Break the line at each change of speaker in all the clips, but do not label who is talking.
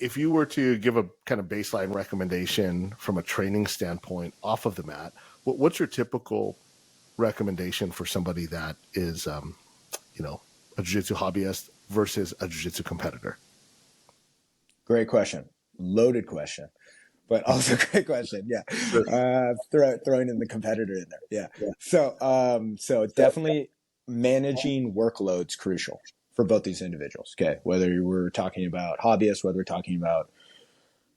If you were to give a kind of baseline recommendation from a training standpoint off of the mat, what's your typical recommendation for somebody that is, a jiu-jitsu hobbyist versus a jiu-jitsu competitor?
Great question. Loaded question, but also great question. Yeah. Throwing in the competitor in there. Yeah. So definitely managing workload's crucial for both these individuals. Okay. Whether we're talking about hobbyists, whether we're talking about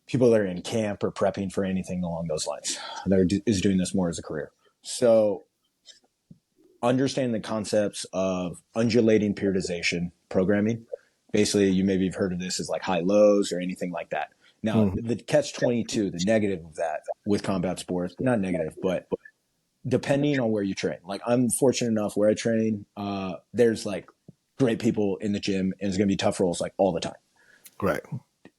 people that are in camp or prepping for anything along those lines, that is doing this more as a career. So understand the concepts of undulating periodization programming. Basically, you maybe have heard of this as like high lows or anything like that. Now, the catch-22, the negative of that with combat sports, not negative, but depending on where you train. Like I'm fortunate enough where I train, there's like great people in the gym and it's going to be tough rolls like all the time.
Right.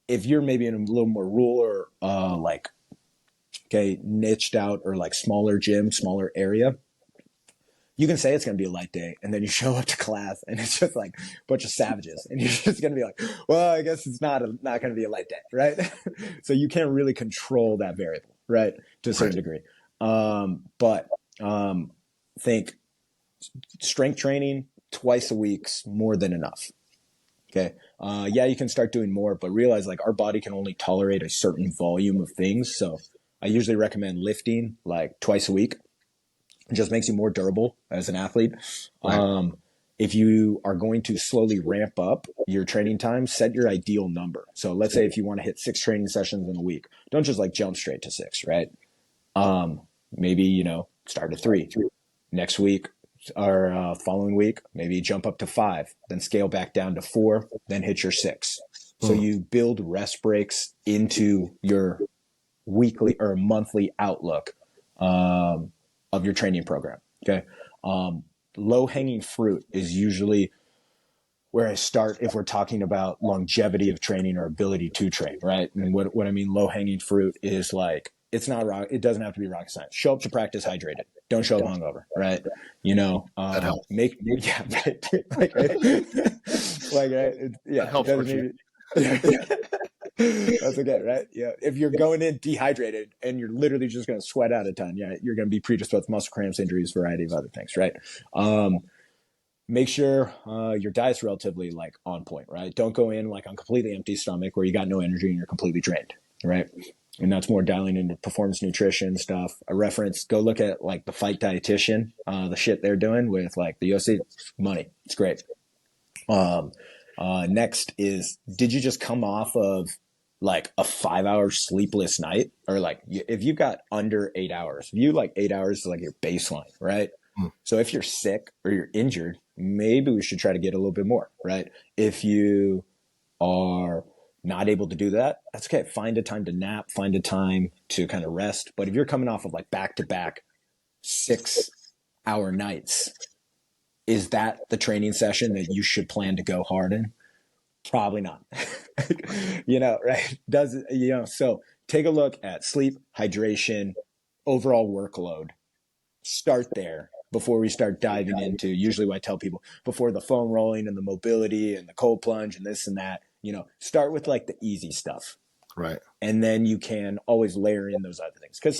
If you're maybe in a little more rural or niched out or like smaller gym, smaller area, you can say it's going to be a light day, and then you show up to class, and it's just like a bunch of savages, and you're just going to be like, well, I guess it's not going to be a light day, right? So you can't really control that variable, right, to a certain degree. But think strength training twice a week's more than enough. Okay. You can start doing more, but realize like our body can only tolerate a certain volume of things. So I usually recommend lifting like twice a week. It just makes you more durable as an athlete. Right. If you are going to slowly ramp up your training time, set your ideal number. So let's say if you want to hit 6 training sessions in a week, don't just like jump straight to 6, right? Maybe, start at 3 next week or following week, maybe jump up to 5, then scale back down to 4, then hit your 6. So you build rest breaks into your weekly or monthly outlook, of your training program. Okay. Low hanging fruit is usually where I start if we're talking about longevity of training or ability to train, right? And what I mean low hanging fruit is like, it doesn't have to be rocket science. Show up to practice hydrated. Don't show up hungover, right?
That helps.
That helps for you. That's okay, right? Yeah. If you're going in dehydrated and you're literally just going to sweat out a ton, you're going to be predisposed to muscle cramps, injuries, variety of other things, right? Make sure your diet's relatively like on point, right? Don't go in like on completely empty stomach where you got no energy and you're completely drained, right? And that's more dialing into performance nutrition stuff. Go look at like the Fight Dietitian, the shit they're doing with like the UFC. Money. It's great. Next is, did you just come off of like a 5-hour sleepless night? Or like if you've got under 8 hours, if you like 8 hours is like your baseline, right? So if you're sick or you're injured, maybe we should try to get a little bit more, right? If you are not able to do that, that's okay. Find a time to nap, find a time to kind of rest. But if you're coming off of like back-to-back 6-hour nights, is that the training session that you should plan to go hard in? Probably not. Right? So take a look at sleep, hydration, overall workload. Start there before we start diving into, usually what I tell people, before the foam rolling and the mobility and the cold plunge and this and that, start with like the easy stuff.
Right.
And then you can always layer in those other things. Because